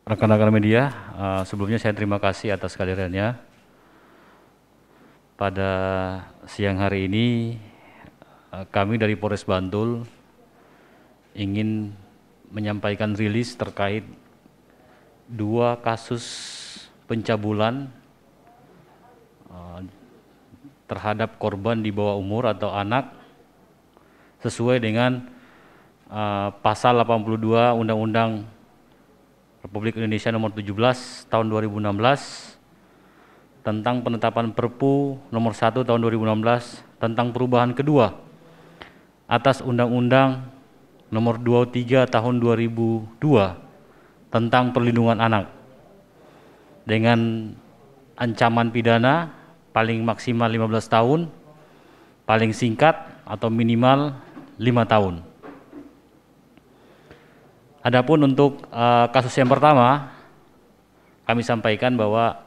Rekan-rekan media, sebelumnya saya terima kasih atas kehadirannya. Pada siang hari ini, kami dari Polres Bantul ingin menyampaikan rilis terkait 2 kasus pencabulan terhadap korban di bawah umur atau anak sesuai dengan pasal 82 Undang-Undang Republik Indonesia Nomor 17 Tahun 2016 tentang penetapan Perpu Nomor 1 Tahun 2016 tentang perubahan kedua atas Undang-Undang Nomor 23 Tahun 2002 tentang perlindungan anak dengan ancaman pidana paling maksimal 15 tahun, paling singkat atau minimal 5 tahun. Adapun untuk kasus yang pertama, kami sampaikan bahwa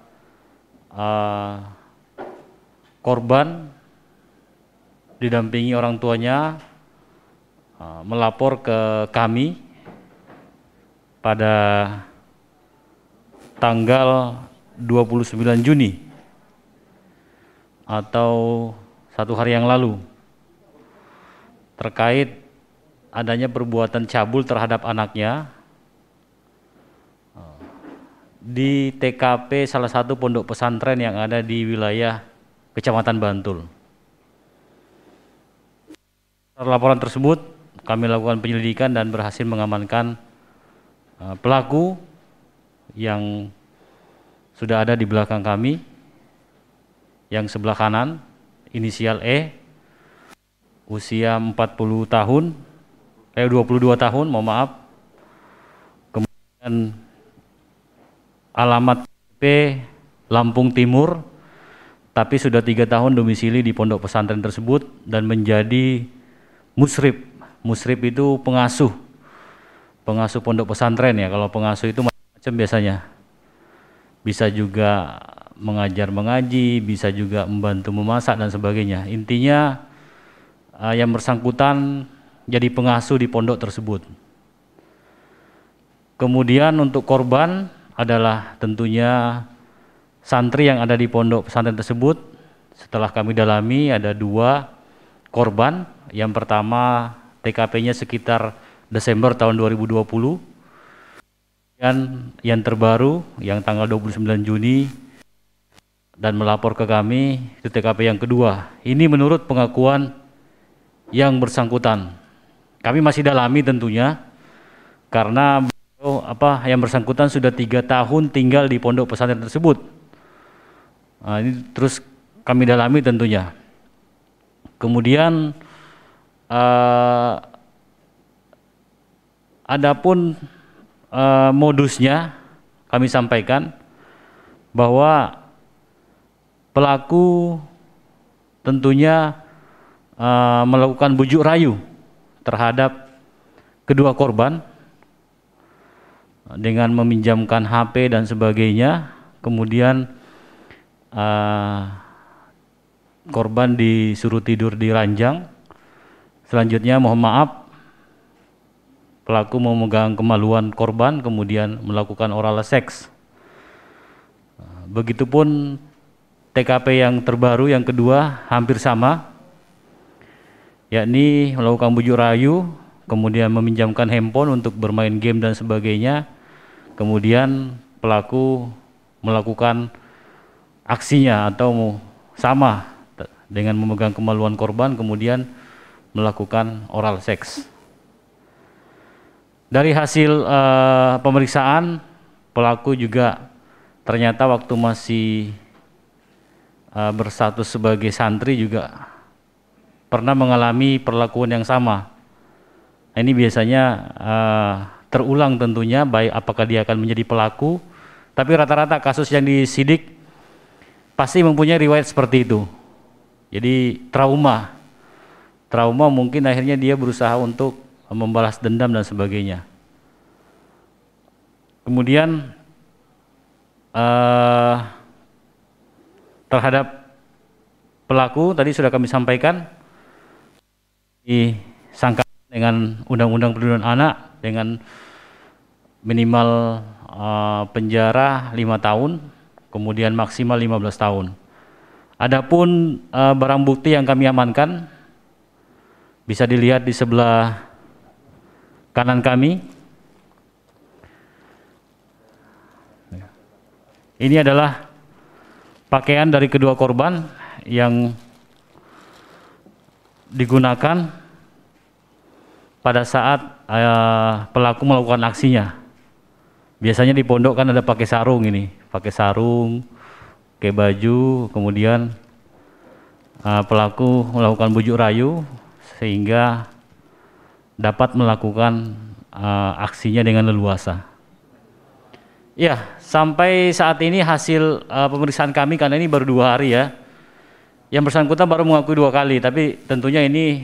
korban didampingi orang tuanya melapor ke kami pada tanggal 29 Juni atau 1 hari yang lalu terkait adanya perbuatan cabul terhadap anaknya di TKP salah satu pondok pesantren yang ada di wilayah Kecamatan Bantul. Laporan tersebut kami lakukan penyelidikan dan berhasil mengamankan pelaku yang sudah ada di belakang kami, yang sebelah kanan, inisial E, usia 22 tahun, mohon maaf. Kemudian alamat P Lampung Timur, tapi sudah 3 tahun domisili di pondok pesantren tersebut dan menjadi musrib. Musrib itu pengasuh pondok pesantren ya. Kalau pengasuh itu macam-macam biasanya. Bisa juga mengajar mengaji, bisa juga membantu memasak dan sebagainya. Intinya yang bersangkutan jadi pengasuh di pondok tersebut. Kemudian untuk korban adalah tentunya santri yang ada di pondok pesantren tersebut. Setelah kami dalami ada 2 korban. Yang pertama TKP-nya sekitar Desember tahun 2020. Dan yang terbaru yang tanggal 29 Juni dan melapor ke kami itu TKP yang kedua. Ini menurut pengakuan yang bersangkutan. Kami masih dalami tentunya karena yang bersangkutan sudah 3 tahun tinggal di pondok pesantren tersebut. Nah, ini terus kami dalami tentunya. Kemudian adapun modusnya kami sampaikan bahwa pelaku tentunya melakukan bujuk rayu terhadap kedua korban dengan meminjamkan HP dan sebagainya. Kemudian korban disuruh tidur di ranjang. Selanjutnya mohon maaf, pelaku memegang kemaluan korban kemudian melakukan oral seks. Begitupun TKP yang terbaru yang kedua hampir sama, yakni melakukan bujuk rayu, kemudian meminjamkan handphone untuk bermain game dan sebagainya. Kemudian pelaku melakukan aksinya atau sama dengan memegang kemaluan korban kemudian melakukan oral seks. Dari hasil pemeriksaan, pelaku juga ternyata waktu masih berstatus sebagai santri juga pernah mengalami perlakuan yang sama. Ini biasanya terulang tentunya, baik apakah dia akan menjadi pelaku, tapi rata-rata kasus yang disidik pasti mempunyai riwayat seperti itu. Jadi trauma mungkin akhirnya dia berusaha untuk membalas dendam dan sebagainya. Kemudian terhadap pelaku tadi sudah kami sampaikan disangkakan dengan Undang-Undang Perlindungan Anak dengan minimal penjara 5 tahun, kemudian maksimal 15 tahun. Adapun barang bukti yang kami amankan bisa dilihat di sebelah kanan kami. Ini adalah pakaian dari kedua korban yang digunakan pada saat pelaku melakukan aksinya. Biasanya di pondok kan ada pakai sarung ini, pakai sarung, pakai baju, kemudian pelaku melakukan bujuk rayu sehingga dapat melakukan aksinya dengan leluasa. Ya, sampai saat ini hasil pemeriksaan kami, karena ini baru 2 hari ya, yang bersangkutan baru mengakui 2 kali, tapi tentunya ini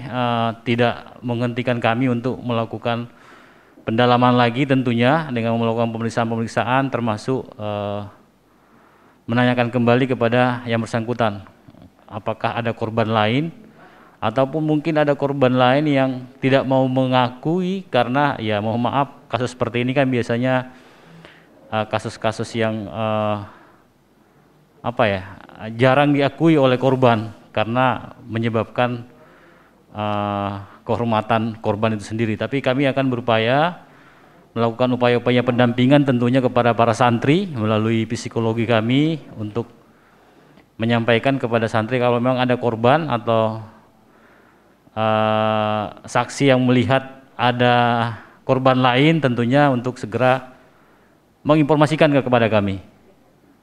tidak menghentikan kami untuk melakukan pendalaman lagi tentunya dengan melakukan pemeriksaan-pemeriksaan termasuk menanyakan kembali kepada yang bersangkutan apakah ada korban lain ataupun mungkin ada korban lain yang tidak mau mengakui karena ya mohon maaf kasus seperti ini kan biasanya kasus-kasus yang jarang diakui oleh korban karena menyebabkan kehormatan korban itu sendiri. Tapi kami akan berupaya melakukan upaya-upaya pendampingan tentunya kepada para santri melalui psikologi kami untuk menyampaikan kepada santri kalau memang ada korban atau saksi yang melihat ada korban lain tentunya untuk segera menginformasikan kepada kami.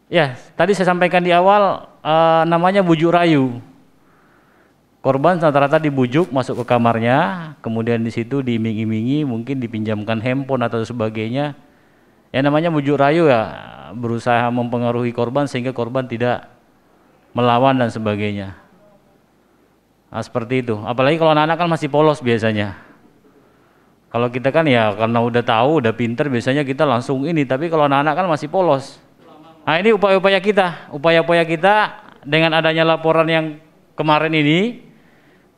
Ya, tadi saya sampaikan di awal namanya bujuk rayu. Korban rata-rata dibujuk masuk ke kamarnya, kemudian di situ diiming-imingi, mungkin dipinjamkan handphone atau sebagainya. Yang namanya bujuk rayu ya berusaha mempengaruhi korban sehingga korban tidak melawan dan sebagainya. Nah, seperti itu. Apalagi kalau anak-anak kan masih polos biasanya. Kalau kita kan ya karena udah tahu, udah pinter biasanya kita langsung ini. Tapi kalau anak-anak kan masih polos. Nah ini upaya-upaya kita dengan adanya laporan yang kemarin ini.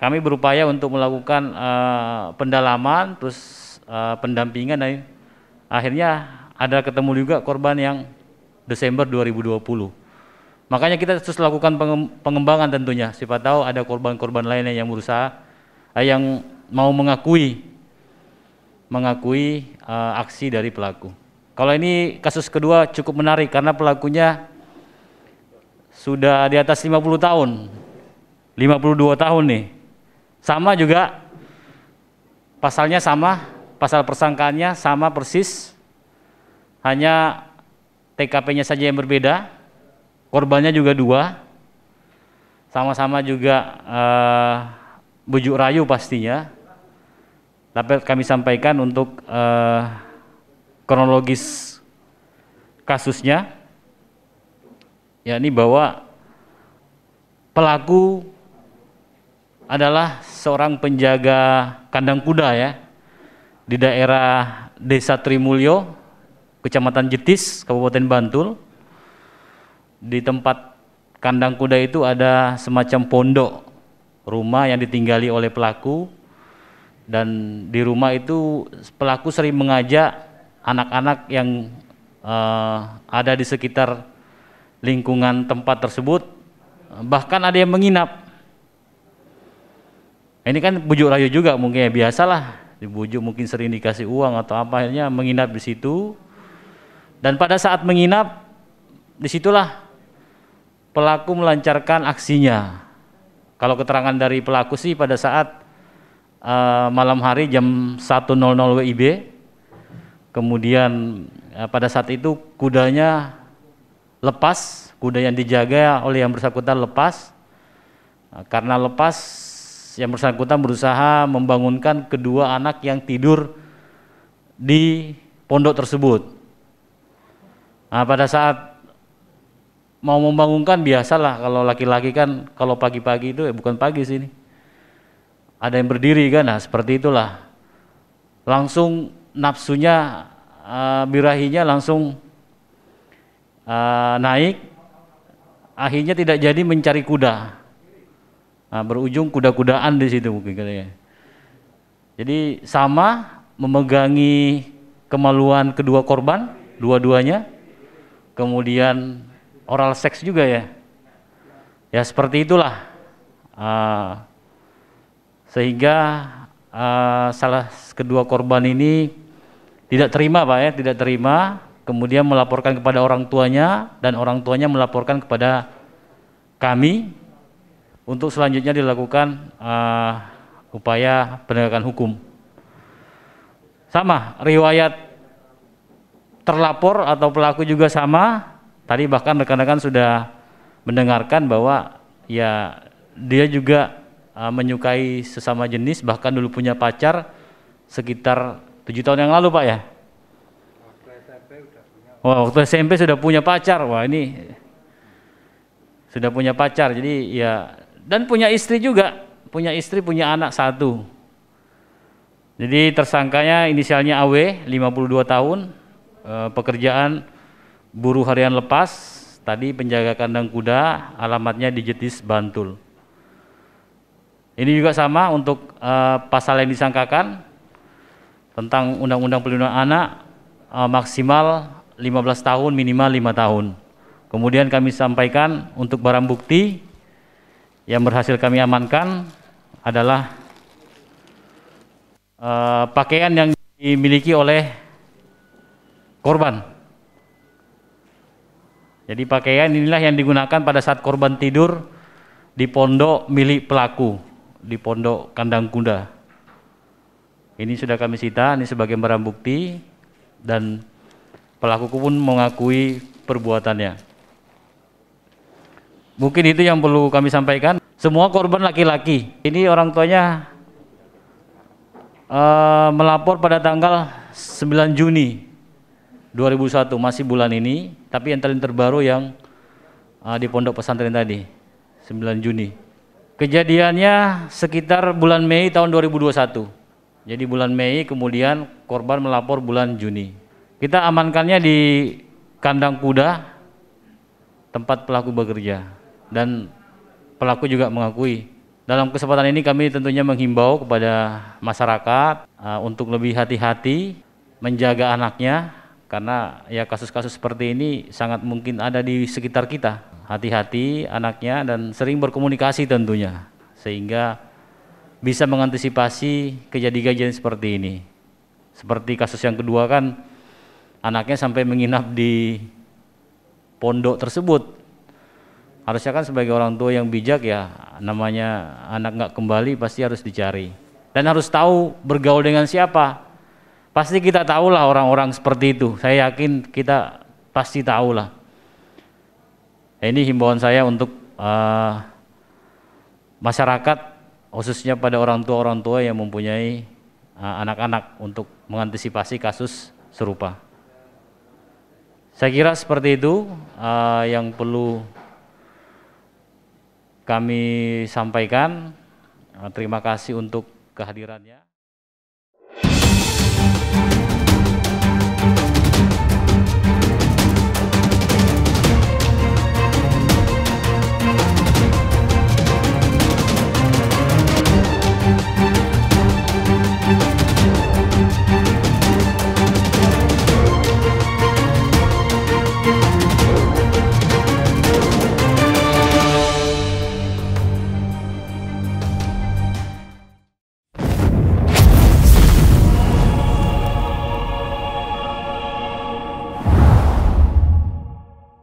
Kami berupaya untuk melakukan pendalaman, terus pendampingan, dan akhirnya ada ketemu juga korban yang Desember 2020. Makanya kita terus lakukan pengembangan tentunya. Siapa tahu ada korban-korban lainnya yang berusaha, yang mau mengakui aksi dari pelaku. Kalau ini kasus kedua cukup menarik karena pelakunya sudah di atas 50 tahun, 52 tahun nih. Sama juga pasalnya sama, pasal persangkaannya sama persis, hanya TKP-nya saja yang berbeda, korbannya juga 2, sama-sama juga bujuk rayu pastinya. Tapi kami sampaikan untuk kronologis kasusnya, yakni bahwa pelaku adalah seorang penjaga kandang kuda ya di daerah Desa Trimulyo, Kecamatan Jetis, Kabupaten Bantul. Di tempat kandang kuda itu ada semacam pondok, rumah yang ditinggali oleh pelaku, dan di rumah itu pelaku sering mengajak anak-anak yang ada di sekitar lingkungan tempat tersebut, bahkan ada yang menginap. Ini kan bujuk rayu juga mungkin ya, biasalah dibujuk, mungkin sering dikasih uang atau apa, akhirnya menginap di situ. Dan pada saat menginap disitulah pelaku melancarkan aksinya. Kalau keterangan dari pelaku sih pada saat malam hari jam 1.00 WIB, kemudian pada saat itu kudanya lepas, kuda yang dijaga oleh yang bersangkutan lepas. Karena lepas, yang bersangkutan berusaha membangunkan kedua anak yang tidur di pondok tersebut. Nah, pada saat mau membangunkan, biasalah kalau laki-laki kan kalau pagi-pagi itu bukan pagi sih ini, ada yang berdiri kan, nah seperti itulah. Langsung nafsunya, birahinya langsung naik, akhirnya tidak jadi mencari kuda. Nah, berujung kuda-kudaan di situ mungkin katanya. Jadi sama memegangi kemaluan kedua korban, dua-duanya, kemudian oral seks juga ya. Ya seperti itulah. Sehingga salah kedua korban ini tidak terima Pak ya, tidak terima, kemudian melaporkan kepada orang tuanya dan orang tuanya melaporkan kepada kami untuk selanjutnya dilakukan upaya penegakan hukum. Sama, riwayat terlapor atau pelaku juga sama. Tadi bahkan rekan-rekan sudah mendengarkan bahwa ya dia juga menyukai sesama jenis, bahkan dulu punya pacar sekitar 7 tahun yang lalu Pak ya. Waktu SMP sudah punya pacar. Wah ini sudah punya pacar, jadi ya, dan punya istri juga, punya istri, punya anak 1. Jadi tersangkanya inisialnya AW, 52 tahun, pekerjaan buruh harian lepas, tadi penjaga kandang kuda, alamatnya di Jetis, Bantul. Ini juga sama untuk pasal yang disangkakan tentang Undang-Undang Perlindungan Anak, maksimal 15 tahun, minimal 5 tahun. Kemudian kami sampaikan untuk barang bukti yang berhasil kami amankan adalah pakaian yang dimiliki oleh korban. Jadi pakaian inilah yang digunakan pada saat korban tidur di pondok milik pelaku, di pondok kandang kuda. Ini sudah kami sita, ini sebagai barang bukti, dan pelaku pun mengakui perbuatannya. Mungkin itu yang perlu kami sampaikan. Semua korban laki-laki. Ini orang tuanya melapor pada tanggal 9 Juni 2001, masih bulan ini, tapi yang terbaru yang di pondok pesantren tadi, 9 Juni. Kejadiannya sekitar bulan Mei tahun 2021. Jadi bulan Mei, kemudian korban melapor bulan Juni. Kita amankannya di kandang kuda tempat pelaku bekerja, dan pelaku juga mengakui. Dalam kesempatan ini kami tentunya menghimbau kepada masyarakat untuk lebih hati-hati menjaga anaknya, karena ya kasus-kasus seperti ini sangat mungkin ada di sekitar kita. Hati-hati anaknya dan sering berkomunikasi tentunya, sehingga bisa mengantisipasi kejadian-kejadian seperti ini. Seperti kasus yang kedua kan, anaknya sampai menginap di pondok tersebut. Harusnya kan sebagai orang tua yang bijak ya, namanya anak nggak kembali pasti harus dicari. Dan harus tahu bergaul dengan siapa. Pasti kita tahulah orang-orang seperti itu. Saya yakin kita pasti tahulah. Ini himbauan saya untuk masyarakat, khususnya pada orang tua yang mempunyai anak-anak, untuk mengantisipasi kasus serupa. Saya kira seperti itu yang perlu kami sampaikan. Terima kasih untuk kehadirannya.